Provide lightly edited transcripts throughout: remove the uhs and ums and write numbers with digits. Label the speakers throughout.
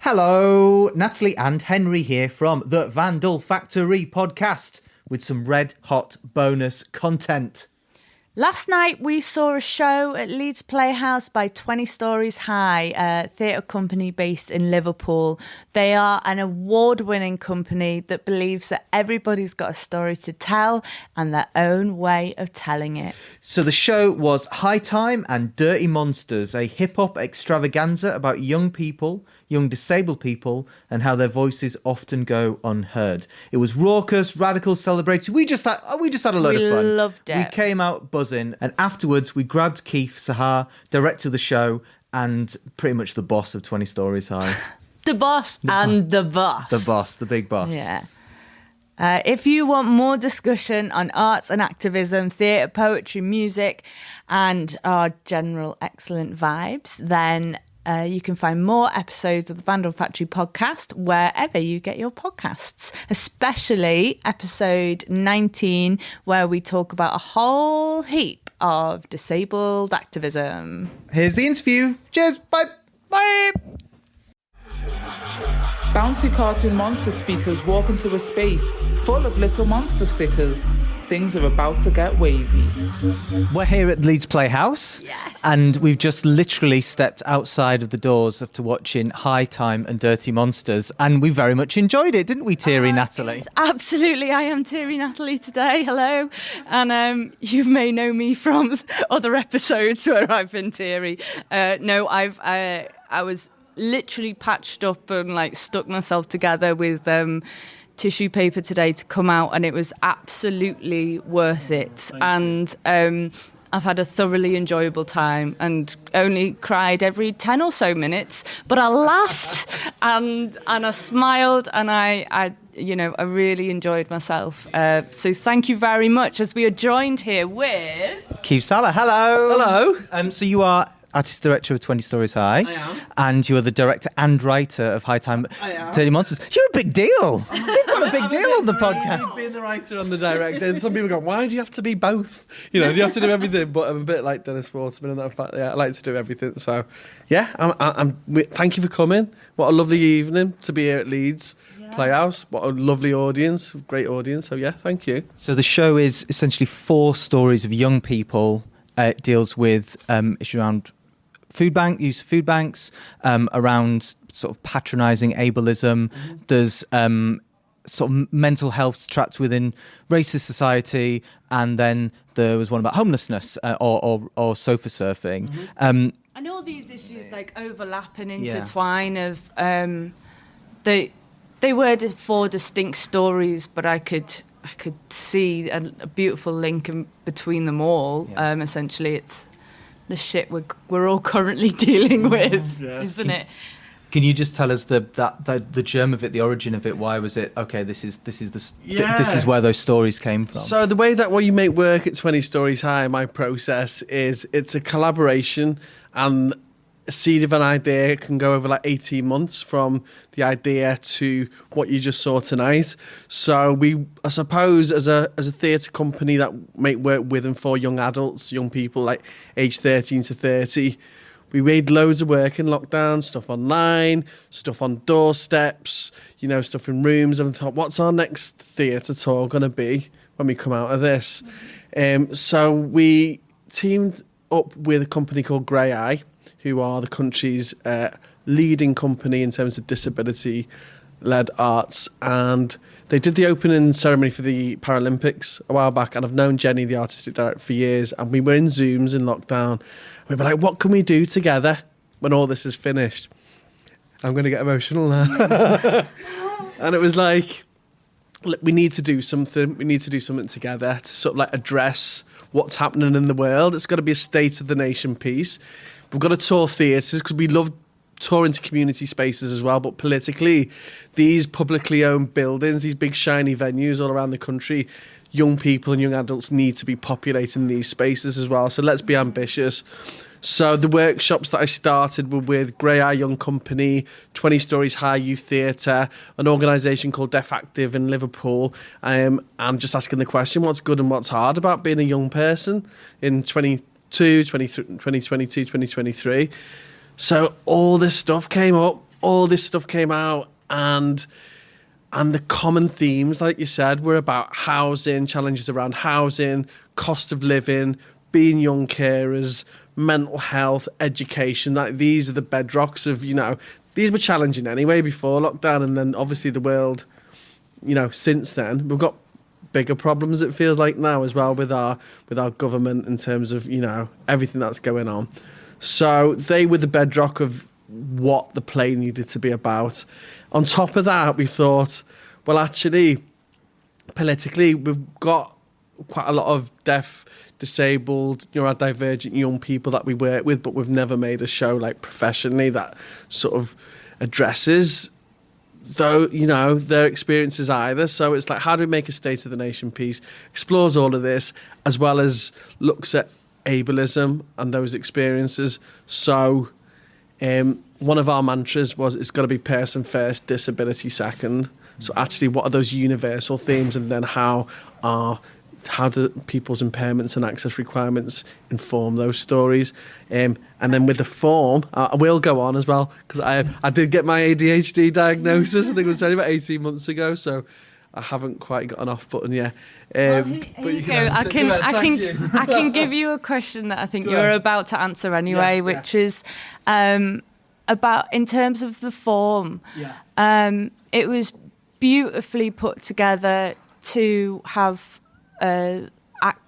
Speaker 1: Hello, Natalie and Henry here from the Vandal Factory podcast with some red hot bonus content.
Speaker 2: Last night we saw a show at Leeds Playhouse by 20 Stories High, a theatre company based in Liverpool. They are an award-winning company that believes that everybody's got a story to tell and their own way of telling it.
Speaker 1: So the show was High Time and Dirty Monsters, a hip-hop extravaganza about young people, young disabled people, and how their voices often go unheard. It was raucous, radical, celebratory. We just had a load of fun.
Speaker 2: We loved it.
Speaker 1: We came out buzzing, and afterwards we grabbed Keith Saha, director of the show, and pretty much the boss of 20 Stories High.
Speaker 2: The boss.
Speaker 1: The boss, the big boss.
Speaker 2: Yeah. If you want more discussion on arts and activism, theatre, poetry, music, and our general excellent vibes, then you can find more episodes of the Vandal Factory podcast wherever you get your podcasts, especially episode 19, where we talk about a whole heap of disabled activism.
Speaker 1: Here's the interview. Cheers. Bye.
Speaker 2: Bye.
Speaker 3: Bouncy cartoon monster speakers walk into a space full of little monster stickers. Things are about to get wavy.
Speaker 1: We're here at Leeds Playhouse.
Speaker 2: Yes.
Speaker 1: And we've just literally stepped outside of the doors after watching High Time and Dirty Monsters. And we very much enjoyed it, didn't we, Teary Natalie?
Speaker 2: Absolutely. I am Teary Natalie today. Hello. And you may know me from other episodes where I've been Teary. I was literally patched up and stuck myself together with tissue paper today to come out, and it was absolutely worth it. And I've had a thoroughly enjoyable time and only cried every 10 or so minutes, but I laughed and I smiled, and I really enjoyed myself. So thank you very much, as we are joined here with
Speaker 1: Keith Salah. Hello.
Speaker 4: Hello.
Speaker 1: So you are artist director of 20 Stories High.
Speaker 4: I am.
Speaker 1: And you're the director and writer of High Time Dirty Monsters. You're a big deal. You've got a big deal on the podcast.
Speaker 4: Being the writer and the director, and some people go, "Why do you have to be both? Do you have to do everything?" But I'm a bit like Dennis Waterman in that fact. Yeah, I like to do everything. So, yeah, thank you for coming. What a lovely evening to be here at Leeds Playhouse. What a lovely audience, great audience. So yeah, thank you.
Speaker 1: So the show is essentially 4 stories of young people. It deals with issues around use of food banks, around sort of patronising ableism. Mm-hmm. There's sort of mental health trapped within racist society, and then there was one about homelessness or sofa surfing.
Speaker 2: Mm-hmm. And all these issues overlap and intertwine. Of they were 4 distinct stories, but I could see a beautiful link between them all. Yeah. Essentially, it's the shit we're all currently dealing with, isn't it?
Speaker 1: Can you just tell us the germ of it, the origin of it? Why was it okay? This is where those stories came from.
Speaker 4: So the way that you make work at 20 Stories High, my process is it's a collaboration, and a seed of an idea can go over 18 months from the idea to what you just saw tonight. So I suppose, as a theatre company that make work with and for young adults, young people age 13 to 30, we made loads of work in lockdown, stuff online, stuff on doorsteps, stuff in rooms, and thought, what's our next theatre tour going to be when we come out of this? So we teamed up with a company called Grey Eye, who are the country's leading company in terms of disability-led arts. And they did the opening ceremony for the Paralympics a while back, and I've known Jenny, the artistic director, for years, and we were in Zooms in lockdown. We were like, what can we do together when all this is finished? I'm going to get emotional now. And it was like, we need to do something. We need to do something together to sort of address what's happening in the world. It's got to be a state of the nation piece. We've got to tour theatres because we love touring to community spaces as well. But politically, these publicly owned buildings, these big shiny venues all around the country, young people and young adults need to be populating these spaces as well. So let's be ambitious. So the workshops that I started were with Grey Eye Young Company, 20 Stories High Youth Theatre, an organisation called Deaf Active in Liverpool, and just asking the question, what's good and what's hard about being a young person in 2022, 2023. So all this stuff came up, all this stuff came out, and the common themes, like you said, were about housing, challenges around housing, cost of living, being young carers, mental health, education. Like, these are the bedrocks of, these were challenging anyway before lockdown, and then obviously the world, since then, we've got bigger problems, it feels like now as well, with our government in terms of, everything that's going on. So they were the bedrock of what the play needed to be about. On top of that, we thought, well, actually, politically, we've got quite a lot of deaf, disabled, neurodivergent young people that we work with, but we've never made a show like professionally that sort of addresses their experiences either. So it's like, how do we make a State of the Nation piece, explores all of this, as well as looks at ableism and those experiences. So one of our mantras was, it's got to be person first, disability second. So actually, what are those universal themes, and then how do people's impairments and access requirements inform those stories? And then with the form, I will go on as well, because I did get my ADHD diagnosis, I think it was only about 18 months ago, so I haven't quite got an off button yet.
Speaker 2: Here you go. I can give you a question that I think you're about to answer anyway, which is about, in terms of the form. It was beautifully put together to have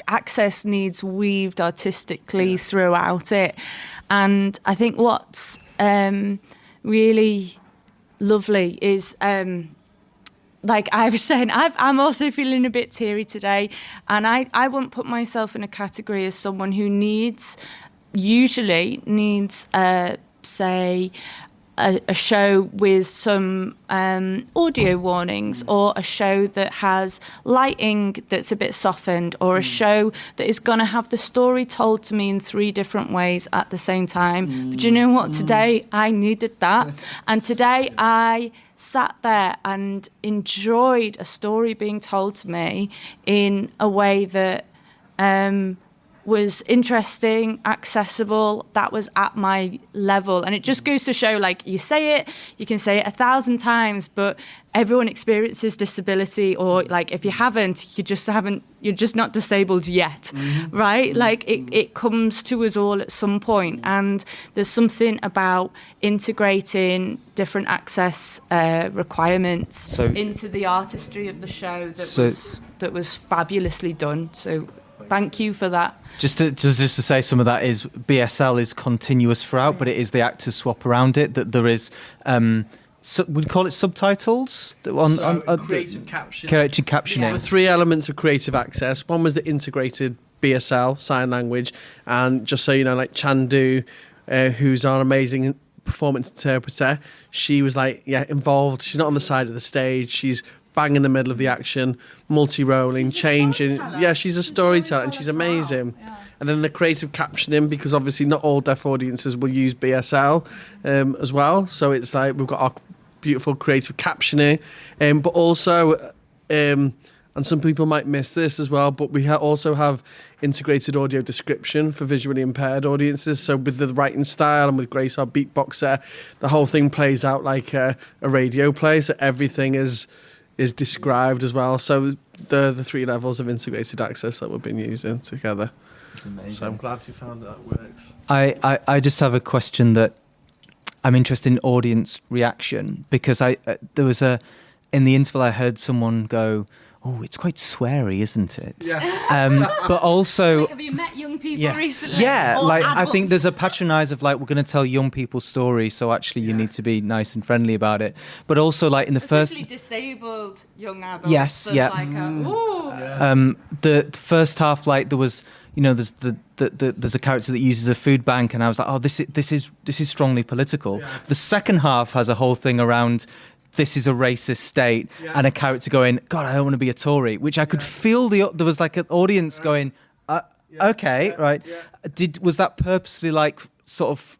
Speaker 2: access needs weaved artistically throughout it. And I think what's really lovely is, like I was saying, I'm also feeling a bit teary today, and I wouldn't put myself in a category as someone who usually needs say a show with some audio warnings, or a show that has lighting that's a bit softened, or a show that is going to have the story told to me in 3 different ways at the same time. But you know what? Today I needed that. And today I sat there and enjoyed a story being told to me in a way that was interesting, accessible, that was at my level. And it just goes to show, like, you can say it 1,000 times, but everyone experiences disability, or like, if you haven't, you're just not disabled yet, right? Like, it comes to us all at some point. And there's something about integrating different access requirements into the artistry of the show that was fabulously done. So thank you for that.
Speaker 1: Just to say, some of that is BSL is continuous throughout, but it is the actors swap around it. That there is, we'd call it subtitles on
Speaker 4: creative captioning.
Speaker 1: Creative captioning.
Speaker 4: There were 3 elements of creative access. One was the integrated BSL sign language, and just so you know, like Chandu, who's our amazing performance interpreter, she was involved. She's not on the side of the stage. She's bang in the middle of the action, multi-rolling, changing. Yeah, she's a storyteller, and she's amazing. Well. Yeah. And then the creative captioning, because obviously not all deaf audiences will use BSL as well. So it's like, we've got our beautiful creative captioning, but also, and some people might miss this as well, but we also have integrated audio description for visually impaired audiences. So with the writing style and with Grace, our beatboxer, the whole thing plays out like a radio play. So everything is described as well. So the 3 levels of integrated access that we've been using together. So I'm glad you found that works.
Speaker 1: I just have a question that I'm interested in audience reaction, because there was in the interval I heard someone go, "Oh, it's quite sweary, isn't it?" Yeah. But also,
Speaker 2: have you met young people recently?
Speaker 1: Yeah,
Speaker 2: or
Speaker 1: like
Speaker 2: adults?
Speaker 1: I think there's a patronise of like, we're going to tell young people stories, so actually you need to be nice and friendly about it. But also, like in the
Speaker 2: especially disabled young adults.
Speaker 1: Yes, yeah.
Speaker 2: Like
Speaker 1: the first half, like there was, there's a character that uses a food bank, and I was like, oh, this is strongly political. Yeah. The second half has a whole thing around, this is a racist state, and a character going, God, I don't want to be a Tory, which I could feel there was like an audience going, okay, right. Yeah. Was that purposely like sort of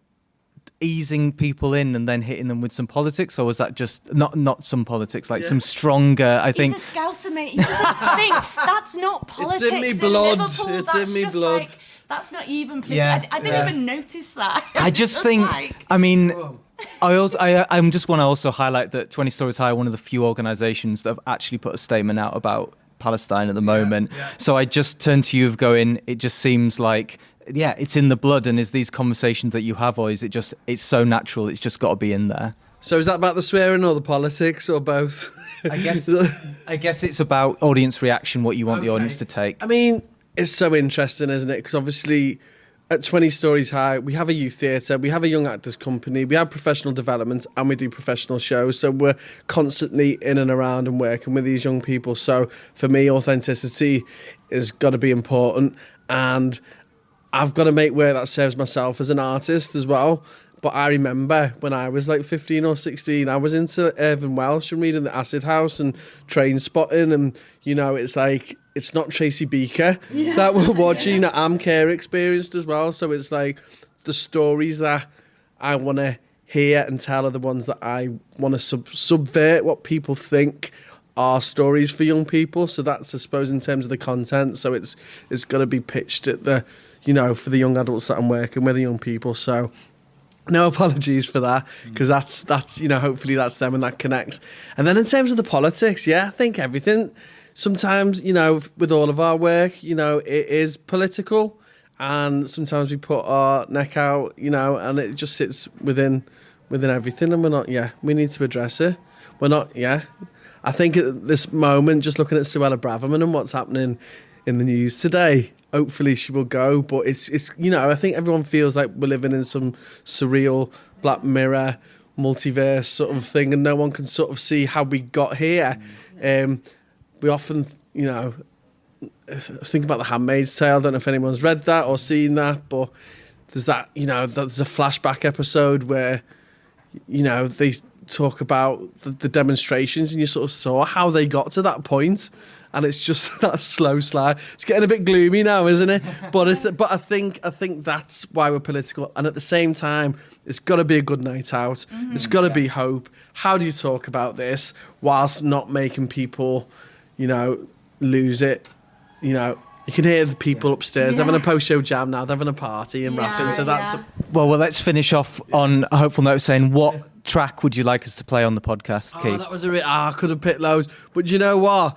Speaker 1: easing people in and then hitting them with some politics, or was that just not some politics, like some stronger? I think.
Speaker 2: He's a Scouser, mate. He doesn't think that's not politics.
Speaker 4: It's in me blood. It's
Speaker 2: in
Speaker 4: me blood.
Speaker 2: That's not even politics. I didn't even notice that.
Speaker 1: I just think. I mean. I just want to also highlight that 20 Stories High are one of the few organisations that have actually put a statement out about Palestine at the moment. Yeah. So I just turn to you of going, it just seems like, yeah, it's in the blood, and is these conversations that you have, or is it just, it's so natural, it's just got to be in there?
Speaker 4: So is that about the swearing or the politics or both?
Speaker 1: I guess it's about audience reaction, what you want the audience to take.
Speaker 4: I mean, it's so interesting, isn't it? Because obviously at 20 Stories High, we have a youth theatre, we have a young actors company, we have professional development, and we do professional shows. So we're constantly in and around and working with these young people. So for me, authenticity has got to be important, and I've got to make work that serves myself as an artist as well. But I remember when I was like 15 or 16, I was into Irvine Welsh and reading The Acid House and Train Spotting, and you know, it's like, it's not Tracy Beaker that we're watching. I'm care experienced as well, so it's like the stories that I want to hear and tell are the ones that I want to subvert what people think are stories for young people. So that's, I suppose, in terms of the content. So it's got to be pitched at the, you know, for the young adults that I'm working with, the young people. So no apologies for that, because that's you know, hopefully that's them and that connects. And then in terms of the politics, yeah, I think everything, sometimes, you know, with all of our work, you know, it is political, and sometimes we put our neck out, you know, and it just sits within everything, and we're not, we need to address it. We're not, I think at this moment, just looking at Suella Braverman and what's happening in the news today, hopefully she will go, but it's you know, I think everyone feels like we're living in some surreal Black Mirror multiverse sort of thing, and no one can sort of see how we got here. We often, you know, I was thinking about The Handmaid's Tale. I don't know if anyone's read that or seen that, but there's that, you know, there's a flashback episode where, you know, they talk about the demonstrations, and you sort of saw how they got to that point. And it's just that slow slide. It's getting a bit gloomy now, isn't it? But I think that's why we're political. And at the same time, it's got to be a good night out. Mm-hmm. It's got to be hope. How do you talk about this whilst not making people, you know, lose it? You know, you can hear the people upstairs having a post-show jam now. They're having a party and rapping. So that's
Speaker 1: well, let's finish off on a hopeful note, saying what track would you like us to play on the podcast, Keith?
Speaker 4: That was I could have picked loads, but you know what?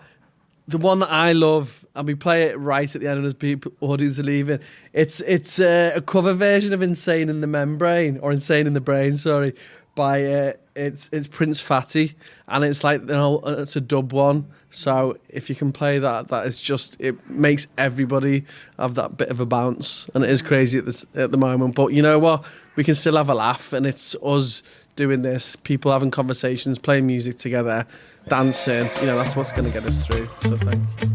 Speaker 4: The one that I love, and we play it right at the end as people, audience are leaving, it's a cover version of Insane in the Membrane, or Insane in the Brain, sorry, by it's Prince Fatty, and it's like, you know, it's a dub one. So if you can play that is just, it makes everybody have that bit of a bounce, and it is crazy at the moment. But you know what? We can still have a laugh, and it's us doing this, people having conversations, playing music together, dancing. You know, that's what's going to get us through. So thank you.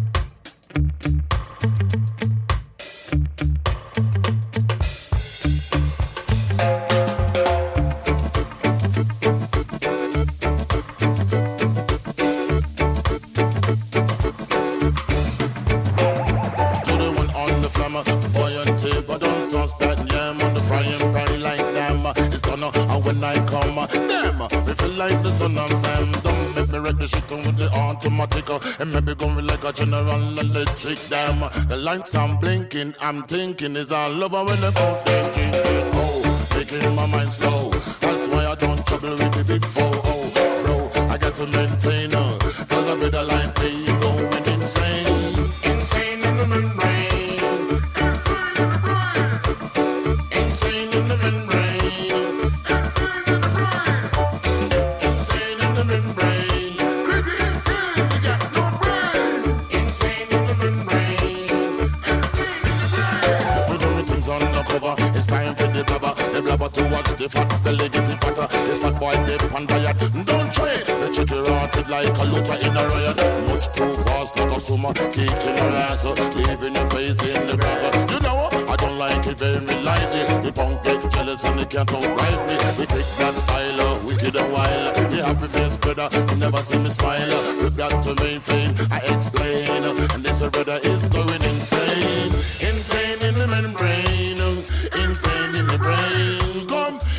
Speaker 5: When I come, them, we feel like the sun of Sam. Don't make me wreck the shit with the automatic. And maybe going like a General Electric. Damn, the lights I'm blinking, I'm thinking is all over when the boat they drinking. Oh, making my mind slow. That's why I don't trouble with the big four. Oh, bro, I got to maintain her. Cause I better like me, you going insane. Insane in the membrane. Insane in the membrane. To watch the fat belly getting fatter. The fat boy dip on diet. Don't try it. The chicken rotted like a looter in a riot. Much too fast like a summer. Kicking your ass, leaving your face in the grass. You know I don't like it very lightly. The punk get jealous and they can't outright me. We take that style, wicked and wild. The happy face brother, you never see me smile. You got to maintain, I explain. And this brother is going insane. Insane in the membrane. Insane in the brain.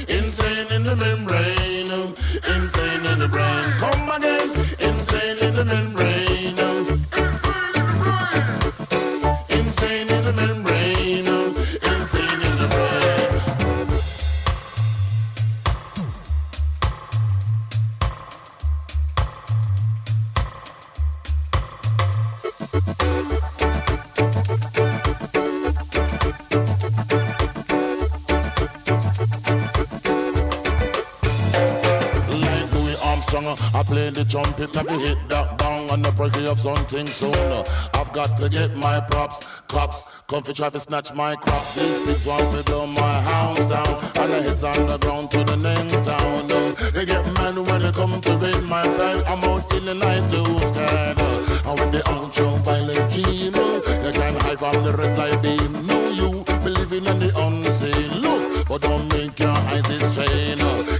Speaker 5: Insane in the membrane, insane in the brain. Come again, insane in the membrane, insane in the membrane, insane in the brain. stronger. I play the trumpet, let me hit that bang on the break of something soon. I've got to get my props, cops, come for try to snatch my crops. These pigs want to blow my house down, and the heads on the ground to the next town. They get mad when they come to raid my bag. I'm out in the night, those kind. And when they out jump violent dream, they can hide from the red light beam. No, you believing in the unseen. Look, but don't make your eyes strain.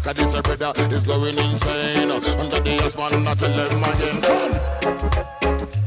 Speaker 5: Cause this brother is going insane. Under the S1, I tell them again, come.